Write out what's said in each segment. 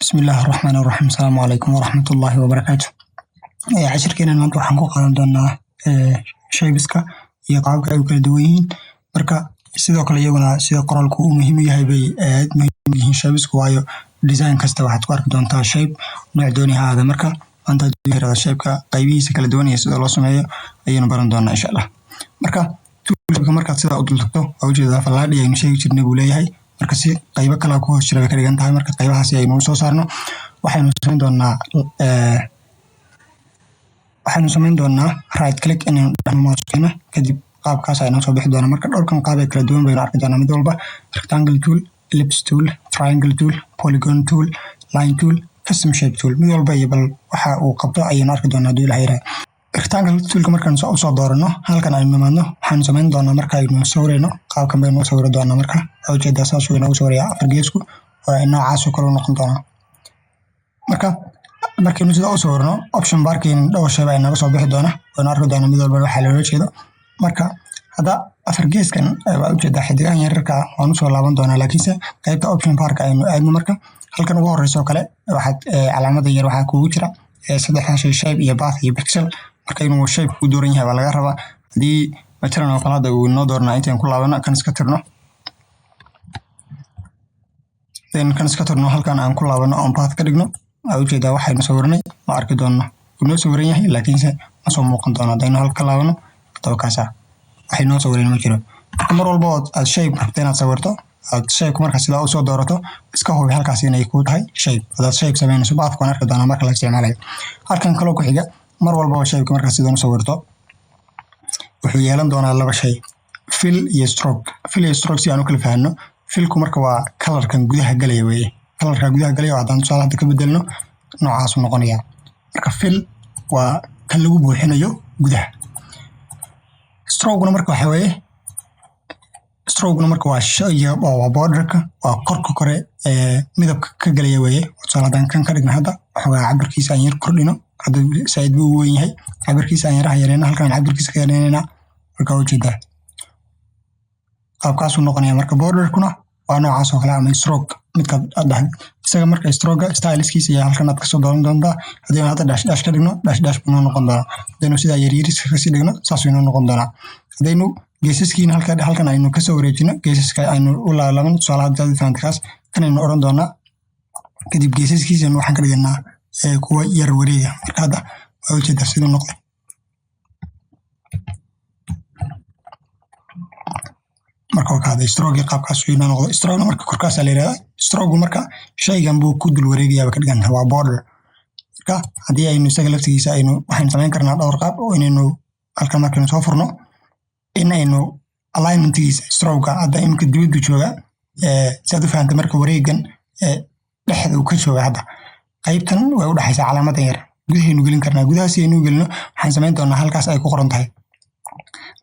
بسم الله الرحمن الرحيم. السلام عليكم ورحمة الله وبركاته. cashirkeena maanta waxaan ku qaadan doonaa shaybiska iyo qaabka ay u kala duwan yihiin. Marka sidoo kale iyaguna sida qoraalku uu muhiim u yahay bay aad muhiim u yihiin shaybisku, waayo design kasta waxaad ku arki doontaa shayb nooc dooni ha ahaada. Marka maanta haddii shaybka qaybihiisa kala duwan iyo sida loo sameeyo ayaynu baran doonaa insha Allah. Marka toolka markaad sidaa u dultagto waa ujeedaa fallaadhi aynu sheegi jirnay buu leeyahay. marka si qaybo kala ku hoos jira bay ka dhigan tahay. marka qaybahaasi aynu soo saarno waxaynu samayn doonaa right click inaynu dhexno mouse-keena, kadib qaabkaas aynu soo bixi doonaa. marka dhowrkan qaab ee kala duwan baynu arki doonaa mid walba: rectangle tool, ellipse tool, triangle tool, polygon tool, line tool, custom shape tool. mid walba iyo bal waxa uu qabto ayaynu arki doonaa haddii la yiraahdo. rectangle toolka markaan soo doorano halkan aynu nimaadno waxaan samayn doonaa marka aynu sawirayno qaabkan baynu u sawiri doonaa. marka ujeedaa saas uu inoogu sawirayaa afar geesku waa noocaas oo kale noqon doonaa. markaynu sida u sawirno option barkeen dhowr shay baa inaga soo bixi doona, waynu arki doonaa mid walba waxa loola jeedo. marka hadda afar geeskan waa ujeedaa xidigan yararka waan u soo laaban doonaa, laakiinse qaybta option barka aynu aadno. marka halkan ugu horeyso kale waxaad calaamada yar waxaa kugu jira saddexdan shay shape iyo path iyo pixel. marka inuu shape ku dooran yahay waa laga rabaa. haddii matalan oo kale hadda uu inoo doornaa intaan ku laabano kan iska tirno halkan aan ku laabano on path ka dhigno waa ujeedaa waxaynu sawirnay ma arki doonno inoo sawiran yahay, laakiinse ma soo muuqan doono. haddaynu halka ka laabano toobkaasa waxay noo sawiran ma jiro. marka mar walba aad shape rabto inaad sawirto aad shape marka sidaa u soo doorato iska hubi halkaas inay ku tahay shape. hadaad shape samaynayso path waan arki doonaa marka la isticmaalayo. halkan kaloo ku xiga mar walba oo shaybka markaa sidaan u sawirto wuxuu yeelan doonaa laba shay: fill iyo stroke. fill iyo stroke si aan u kala fahanno, fillku marka waa kalarkan gudaha galaya weeye. kalarka gudaha galaya haddaan tusaale hadda ka bedelno noocaas uu noqonayaa. marka fill waa kan lagu buuxinayo gudaha. strokena marka waxa weeye waa shayga waa borderka, waa korka kore midabka ka galaya weeye. tusaale haddaan kan ka dhigna hadda waxoogaa cabirkiisa aan yar kordhino, hadda saaid buu u weyn yahay, cabirkiisa aan yaraha yareyna, halkan cabirkiisa ka yareynaynaa. marka ujeedaa qaabkaasuu noqonaya. marka borderkuna waa noocaas oo kale ama stroke midka aad dhahdo isaga. marka stroke styleskiisa ayaa halkan aad kasoo dooran doontaa. haddaynu hadda dash ka dhigno dash buu noo noqon doonaa. haddaynu sidaa yaryariska kasii dhigno saasuu inoo noqon doonaa. haddaynu geesaskiina halkan aynu kasoo wareejino, geesaska aynu u laalaban tusaale hadda fahankaas kan aynu oran doonaa. kadib geesaskiisana waxaan ka dhiganaa kuwa yar wareega. marka hadda waa ujeedaa siduu noqday. marka wakaada stroke qaabkaas uu inoo noqdo. stroke marka korkaas la yiraahdaa. stroke marka shaygan buu ku dul wareegayaa ka dhigan waa border. marka haddii aynu isaga laftigiisa waxaan samayn karnaa dhowr qaab oo inaynu halkan markaynu soo furno inaynu alignmentigiisa stroke hadda imika dibaddu jooga sidaad u fahantay. marka wareegan dhexda uu ka jooga hadda qaybtan way u dhaxaysaa calaamadan yar gudahaynu gelin karnaa. gudahaas aynu gelino waxaan samayn doonaa halkaas ay ku qoran tahay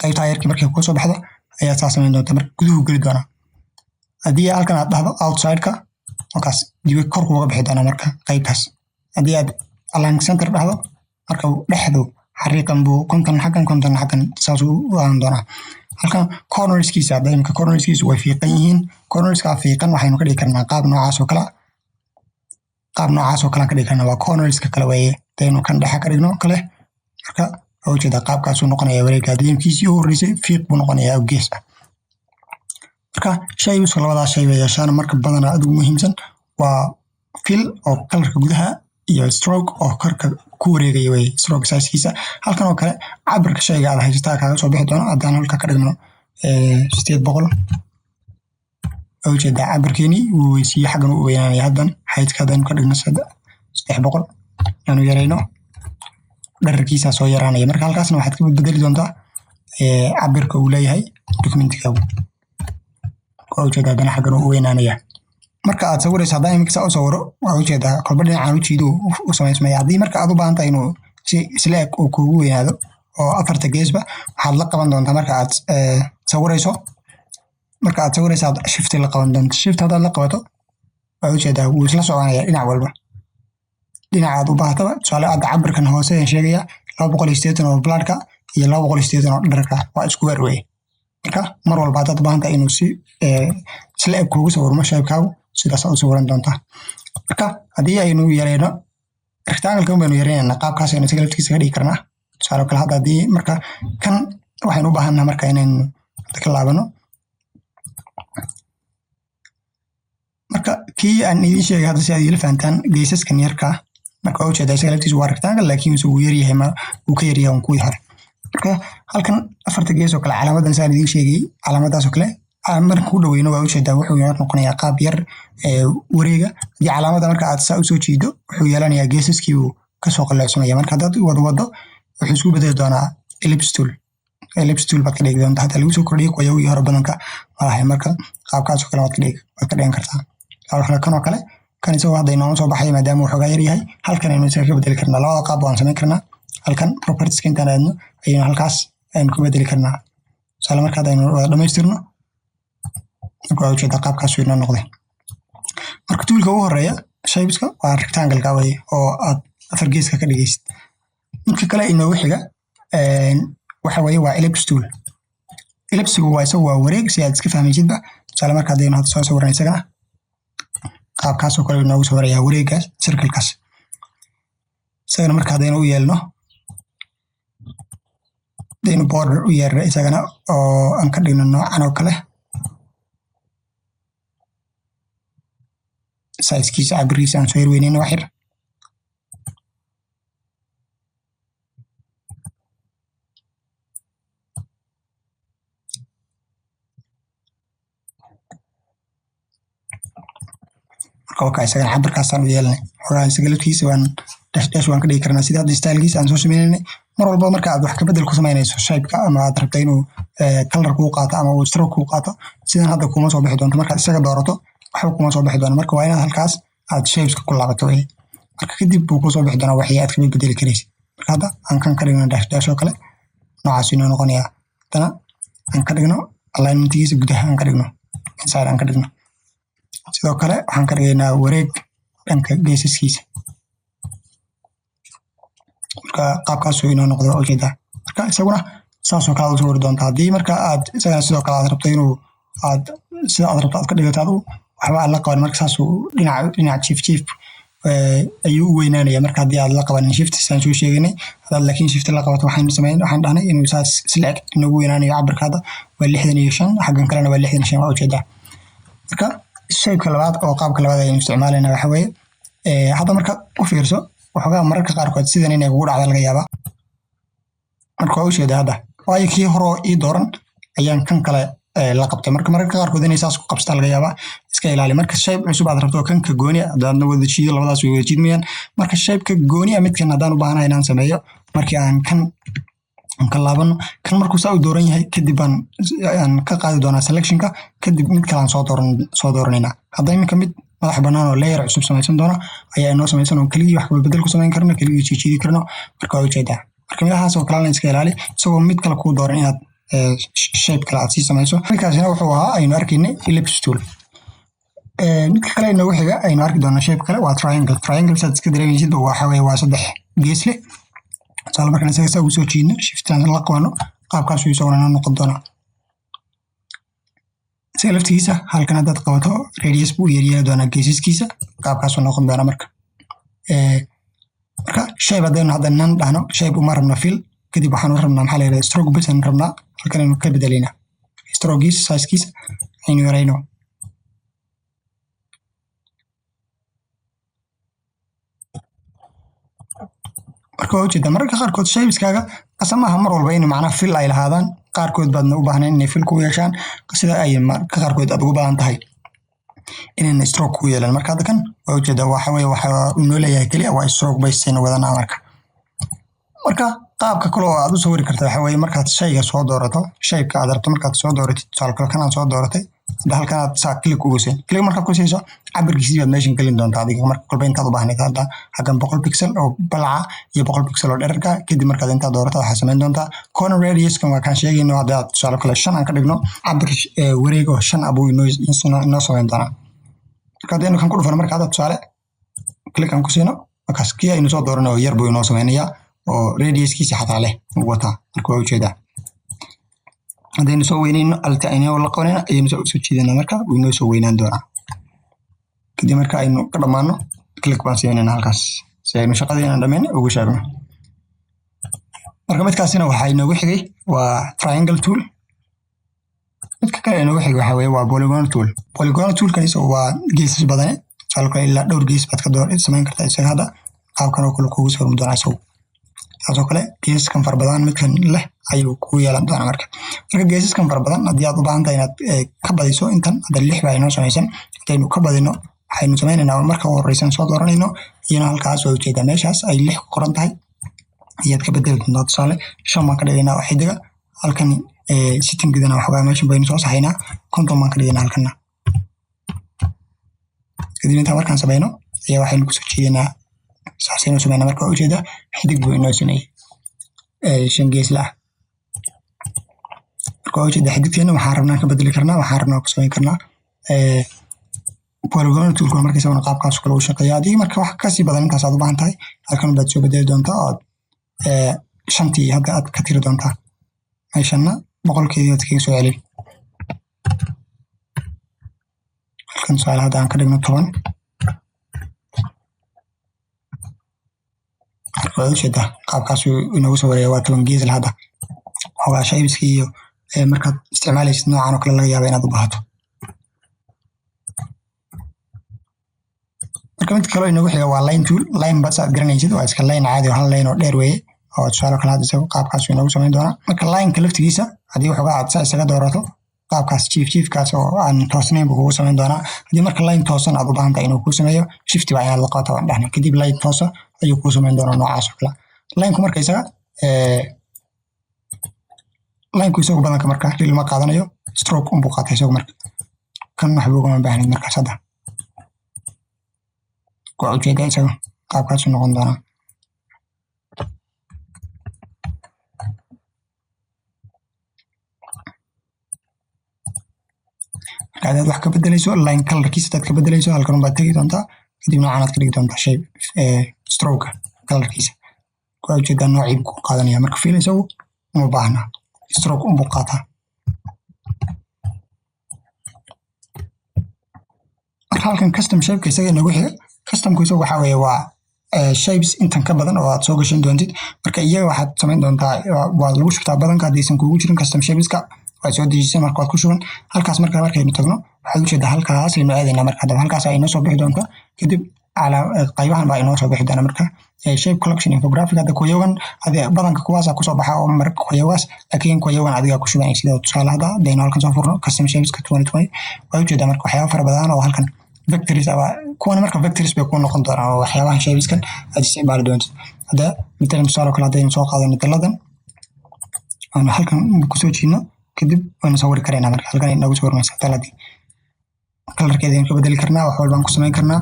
qaybta yarkii markay ku soo baxdo ayaa saa samayn doonta. marka guduhu geli doonaa. haddii halkan aad dhahdo outside-ka markaas dibi korku uga bixi doonaa marka qaybtaas. haddii aad align center dhahdo marka dhexdu xariiqan buu konton xaggan saasuu u aadan doonaa. halkan cornerskiisa hadda imika cornerskiisu way fiiqan yihiin. cornerska fiiqan waxaynu ka dhigi karnaa qaab noocaas oo kale ka dhigi karnaa. waa cornerska kale weeye. hadaynu kan dhexa ka dhigno kale marka waa ujeedaa qaabkaasuu noqonaya wareegga. diimkiisii u horreysay fiiq buu noqonayaa oo gees ah. marka shaybiska labadaas shay bay yeeshaan. marka badanaa aad ugu muhiimsan waa fill oo kalarka gudaha iyo stroke oo korka ku wareegaya weeye. stroke size-kiisa halkan oo kale cabirka shayga aad haysataa kaaga soo bixi doona. haddaan halka ka dhigno 800 waa ujeedaa cabirkeeni wuu weysiiye xaggan u weynaanaya. haddan height-ka haddaynu ka dhigno 300 aanu yarayno dherarkiisa soo yaraanaya. marka halkaasna waxaad ka bedeli doontaa cabirka uu leeyahay documentigaagu. waa ujeedaa haddana xaggan u weynaanaya. marka aad sawirayso haddaan imika u sawiro waa ujeedaa kolba dhinacaan u jiido u samaysmaya. haddii marka aad u baahan tahay inuu si isla eg uu kuugu weynaado oo afarta geesba waxaad la qaban doontaa marka aad sawirayso. aad shift la qaban doonto. shift haddaad la qabato waa ujeedaa wuu isla soconaya dhinac walba. dhinacaad u baahataba tusaale hadda cabirkan hoose aan sheegaya 280 oo bloodka iyo 280 oo dherarka waa isku weer weeye. marka mar walba haddaad u baahan tahay inuu si isla eg kuugu sawirmo shaybkaagu sidaas u sawiran doontaa. marka haddii aynu yareyno rectangle-ka baynu yareynayna qaabkaas aynu isaga laftiisa ka dhigi karnaa tusaale kale hadda haddii marka kan waxaynu u baahannaha marka inaynu ka laabano marka kii aan idiin sheegay hadda si aad ila fahantaan geesaskan yarka marka waa ujeedaa isaga laftiisa waa rectangle laakiin uu yaryahay uu ka yaryahay un kuwii hore marka halkan afarta gees oo kale calaamadan saan idiin sheegay calaamadaas oo kale marka u dhaweyno waa ujeedaa wuxuu noqonayaa qaab yar wareega haddii calaamada marka aad saa usoo jiido wuxuu yeelanayaa geesaskii uu kasoo qalloocsamaya marka haddaad wado wuxuu isku bedeli doonaa ellipse tool baad ka dhigi doontaa hadda lagu soo kordhiyay qoyawii hore badanka malahay marka qaabkaas oo kale waad ka dhigan kartaa kan oo kale kan isagoo hadda inooma soo baxay maadaama uu xoogaa yar yahay halkan aynu isaga ka bedeli karnaa labada qaab waan samayn karnaa halkan propertieska intaan aadno ayaynu halkaas aynu ka bedeli karnaa tusaale marka hadda aynu wada dhamaystirno marka waa ujeedaa qaabkaas inoo noqday marka toolka ugu horeeya shapeska waa rectangle-ka weye oo aad afar geeska ka dhigaysid midka kale inoogu xiga waxa weye waa ellipse tool ellipsigu waa isagu waa wareeg si aad iska fahmaysidba tusaale marka haddaynu hadda soo sawirna isagana qaabkaasoo kale inoogu sawirayaa wareegaas circlekaas isagana marka haddaynu u yeelno hadaynu border u yeerno isagana oo aan ka dhigno noocan oo kale sizekiisa cabiriisa aan soo yarweyneyno wax yar marka isagana cabirkaasaan u yeelanay xogaa isaga laftiisa waan dash waan ka dhigi karnaa sida hadda stylekiisa aan soo sameynay mar walba marka aad wax ka bedel ku samaynayso shape-ka ama aad rabto inuu color kuu qaato ama uu stroke kuu qaato sidan hadda kuma soo bixi doonto markaad isaga doorato waxba kuma soo bixi doono marka waa inaad halkaas aad shapeska ku laabato weye marka kadib buu kusoo bixi doonaa waxii aad kaba bedeli karaysid marka hadda aan kan ka dhigno dash oo kale noocaas inoo noqonayaa haddana aan ka dhigno alignmentigiisa gudaha aan ka dhigno inside aan ka dhigno sidoo kale waxaan ka dhigaynaa wareeg dhanka geesaskiisa marka qaabkaasuu inoo noqdo waa ujeedaa marka isaguna saasoo kale aad usoo wari doontaa haddii marka aad isagana sidoo kale aad rabto inuu aad sida aad rabto aad ka dhigato adigu waxba aad la qaban marka saasuu dhinaca jiif ayuu u weynaanaya marka haddii aad la qabanin shift saan soo sheeganay haddaad laakiin shift la qabato waxaan dhahnay inuu saas silecg inoogu weynaanayo cabirka hadda waa 65 xaggan kalena waa 65 waa ujeedaa marka shaybka labaad oo qaabka labaad ayaynu isticmaalayna waxa weeye hadda marka u fiirso waxoogaa mararka qaarkood sidan inay kugu dhacda laga yaabaa marka waa ujeedaa hadda waayo kii horoo ii dooran ayaan kan kale la qabtay marka mararka qaarkood inay saas ku qabstaa laga yaabaa iska ilaali marka shayb cusub aad rabto kanka gooni haddaadna wada jiido labadaas way wada jiidmayaan marka shaybka gooni midkan haddaan u baahanahay inaan sameeyo markii aan ka laabano kan markuu saa u dooran yahay kadib aan ka qaadi doonaa selectionka kadib mid kale aan soo dooranaynaa hadda iminka mid madax bannaan oo layer cusub samaysan doona ayaa inoo samaysan oo keligii wax bedel ku samayn karno keligii jiidi karno marka waa ujeedaa marka midahaas oo kalena iska ilaali isagoo mid kale kuu dooran inaad shape kale aad sii samayso halkaasina wuxuu ahaa aynu arkaynay ellipse tool midka kale inoogu xiga aynu arki doonaa shape kale waa triangle saad iska dareemaysid waxa weye waa 3 gees leh tusaale markaan isaga saa ugu soo jiidno shiftaan la qabano qaabkaasuu isaguna noqon doonaa isaga laftigiisa halkan haddaad qabato radius buu yeeli doonaa geesaskiisa qaabkaasuu noqon doonaa marka shape haddaynu hadda nan dhahno shape uma rabno fill kadib waxaan u rabnaa maxaa la yidhahdaa stroke bas aan rabnaa halkan aynu ka bedelaynaa strokegiisa sizekiisa aynu yarayno marka waa ujeedaa mararka qaarkood shaybiskaaga qasamaha mar walba in macnaha fil ay lahaadaan qaarkood baadna u baahnayn inay fil ku yeeshaan sida ay marka qaarkood aad ugu baahan tahay inayna stroke ku yeelan marka hadda kan waa ujeedaa waxa weye waxa uu noo leeyahay keliya waa stroke basaynu wadanaa marka qaabka kale oo aad u sawiri karta waxa weye markaad shayga soo doorato shaybka aad rabto markaad soo dooratid tusaale kale kan aan soo dooratay hadda halkan aad saa click ugu siin click markaad ku siiso cabirkiisii baad meeshan gelin doontaa adiga marka kolba intaad u baahnayd hadda xaggan 100 pixel oo balaca iyo 100 pixel oo dhererka kadib markaad intaad doorato waxaa samayn doontaa corner radiuskan waa kaan sheegayno hadda aad tusaale kale 5 aan ka dhigno cabir wareeg oo 5 abuu inoo samayn doonaa marka haddaynu kan ku dhufano marka hadda tusaale click aan ku siino markaas kii aynu soo doorano yar buu inoo samaynayaa oo radiuskiisa xataa leh wata marka waa ujeedaa haddaynu soo weynayno alta aynoo la qabanayna ayaynu soo jiidanaa marka wuu inoo soo weynaan doonaa kadib marka aynu ka dhamaano click baan siinayna halkaas si aynu shaqadeena dhameyn ugu sheegno. marka midkaasina waxa inoogu xigay waa triangle tool. midka kale inoogu xigay waxa weeye waa polygon tool. polygon toolkaas waa geesas badan salka ilaa dhowr gees baad ka dooran samayn kartaa isaga hadda qaabkan oo kale kugu soo doonaa isagu. taasoo kale geesaskan far badan midkan leh ayuu ku yeelan doonaa marka geesaskan far badan haddii aad u baahan tahay inaad ka badiso intan hadda 6 baa inoo samaysan hadaynu ka badino waxaynu samaynaynaa marka horeysan soo dooranayno iyana halkaas oo ujeeda meeshaas ay 6 ku qoran tahay iyaad ka bedeli doontaa tusaale 5 baan ka dhigaynaa oo xidiga halkan setting gidana waxoogaa meeshan baynu soo saxaynaa 50 baan ka dhigaynaa halkana kadib intaan markaan samayno ayaa waxaynu kusoo jeedinaa saasaynu samayna marka ujeeda xidig buu inoo sameeyey 5 gees lah marka ujeeda xidigteena waxaan rabnaa ka bedeli karnaa waxaan rabnaa ku samayn karnaa polygon toolka marka isaguna qaabkaas kale u shaqeeyaa haddii marka wax kasii badan intaas aad u baahan tahay halkan baad soo bedeli doontaa oo 5tii hadda aad ka tiri doontaa meeshana 100keedii aad kaga soo celin halkan tusaale hadda aan ka dhigno 10 marka ujeeda qaabkaas inoogu soo wareeya waa 10 gees hadda waxoogaa shaybiskii iyo markaad isticmaalaysid noocan oo kale laga yaaba inaad u baahato. marka mid kale inoogu xiga waa line tool. line bas aad garanaysid waa iska line caadi oo hal line oo dheer weeye oo tusaale kale hadda isagu qaabkaas inoogu samayn doonaa. marka lineka laftigiisa haddii waxoogaa aad saa isaga doorato qaabkaas jiifkaas oo aan toosnayn buu kugu samayn doonaa. haddii marka line toosan aad u baahan tahay inuu kuu sameeyo shift baa inaad la qabato waan dhahnay kadib line toosa ayuu kuu samayn doonaa noocaas oo kale. lineku marka isaga lineku isagu badanka marka ril ma qaadanayo stroke unbuu qaatay isagu marka kan waxba ugama baahnid markaas hadda waa ujeeda isaga qaabkaas u noqon doonaa. marka wax ka bedelayso line colorkiisa dad ka bedelayso halkan baad tagi doontaa kadib noocan aad ka dhigi doontaa shape stroke colorkiisa waa ujeeda noocii ku qaadanaya marka fiil isagu uma baahna stroke unbuu qaataa. marka halkan custom shape isaga inagu xiga customku isagu waxa weeye waa shapes intan ka badan oo aad soo gashan doontid marka iyaga waxaad samayn doontaa waa lagu shubtaa badanka haddaysan kugu jirin custom shapeska waa soo dejisay marka waad ku shuban halkaas markaynu tagno waxaad ujeedaa halkaas aynu aadaynaa marka hadaba halkaas ay inoo soo bixi doontaa kadib qaybahan baa inoo soo bixi doona marka shape collection infographic hadda kuyagan badanka kuwaasa kusoo baxa oo marka kuyagas laakiin kuyagan adigaa ku shubanay sida tusaale hadda hadaynu halkan soo furno custom shapeska 2020 waa ujeedaa marka waxyaaba fara badan oo halkan vectors kuwana marka vectors bay ku noqon doonaan oo waxyaabaha shapeskan aad isticmaali doontid. hadda midaan tusaale kale hadaynu soo qaadano daladan aan halkan kusoo jiidno kadib waynu sawiri karaynaa marka halkan inagu sawirmaysa daladii colorkeeda aynu ka bedeli karnaa wax walbaan ku samayn karnaa.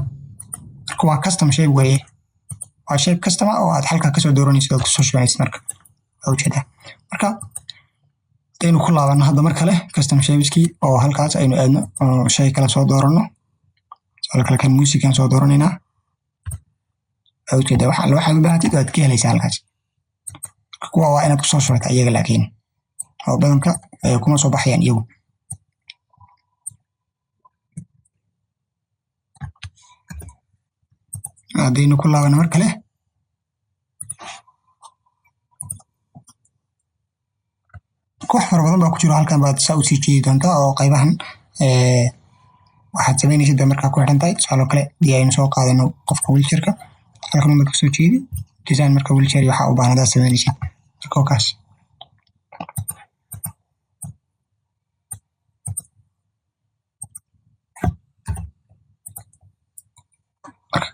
marka waa custom shape weeye waa shape custom oo aad halkaa kasoo dooranaysid ood kusoo shubanaysid marka waa ujeedaa. marka hadaynu ku laabano hadda mar kale custom shapeskii oo halkaas aynu aadno shay kale soo dooranno tusaale kan musican soo dooranaynaa waa ujeedaa waxaad u baahatid waad ka helaysaa halkaas. kuwa waa inaad kusoo shubata iyaga laakiin oo badanka kuma soo baxayaan iyagu. haddaynu ku laabano mar kale koox fara badan baa ku jiro halkan baad saa usii jeedi doontaa oo qaybahan waxaad samaynaysid markaa ku xiran tahay tusaale kale dii aynu soo qaadano qofka wheelchairka halkan baad kusoo jeedi design marka wheelchair waxaa u baahan hadaad samaynaysid marka kaas.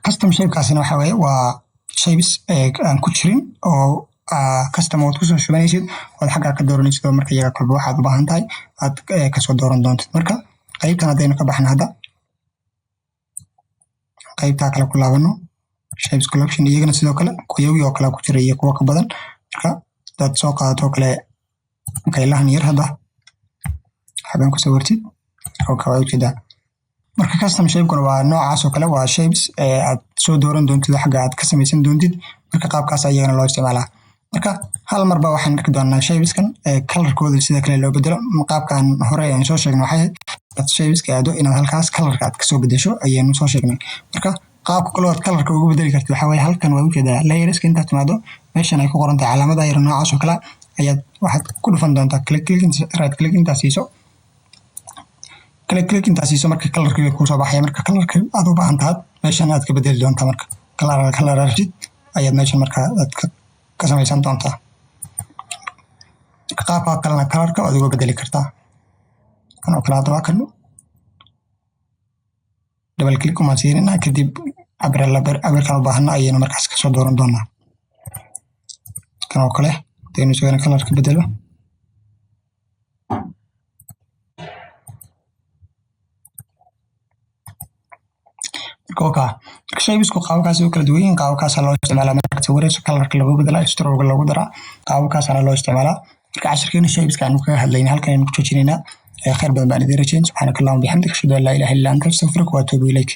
custom shapekaasina waxa weeye waa shapes aan ku jirin oo custom ood kusoo shubanaysid ood xaggaa ka dooranaysid oo marka iyaga kolba waxaad u baahan tahay aad kasoo dooran doontid. marka qaybtan haddaynu ka baxno hadda qaybtaa kale ku laabano shapes collection iyagana sidoo kale kuyagii oo kale ku jira iyo kuwa ka badan. marka hadaad soo qaadato kale kaylahan yar hadda xabaan ku sawirtid oo kale ujeedaa. marka custom shapekuna waa noocaas oo kale waa shapes aad soo dooran doontid xagga aad ka samaysan doontid marka qaabkaas ayagana loo isticmaalaa. marka hal marba waxaan arki doonaa shapeskan colorkooda sida kale loo bedelo qaabkan hore aan soo sheegnay waxay dad shaybiska aado inaad halkaas kalarka aad kasoo bedesho ayaynu soo sheegnay. Marka qaabka kale oo kalarka ugu bedeli kartid waxa weeye halkan waa ujeedaa layerska intaad timaado meeshan ay ku qoran tahay calaamada yar noocaas oo kale ayaad waxaad ku dhufan doontaa right click intaad siiso intaad siiso marka kalarkii kuu soo baxaya. Marka kalarka aad u baahan tahay meeshan aad ka bedeli doontaa. Marka kalar aragtid ayaad meeshan marka aad ka samaysan doontaa. qaabka kalena kalarka aad uga bedeli kartaa. kan oo kale hadda waa kan double click uma siinayna kadib cabirkan u baahana ayaynu markaas kasoo dooran doonaa. kan oo kale hadaynu isagana kalarka bedelo marka shaybisku qaabkaas oo kala duwan yihiin. qaabkaas loo isticmaalaa marka sawirayso kalarka lagu bedela stroke lagu dara qaabkaas loo isticmaalaa. marka casharkeena shaybiska aanu kaga hadlaynay halkan aynu ku joojinaynaa. خير بدن بأن ذي رجين سبحانك اللهم وبحمدك أشهد أن لا إله إلا أنت أستغفرك وأتوب إليك.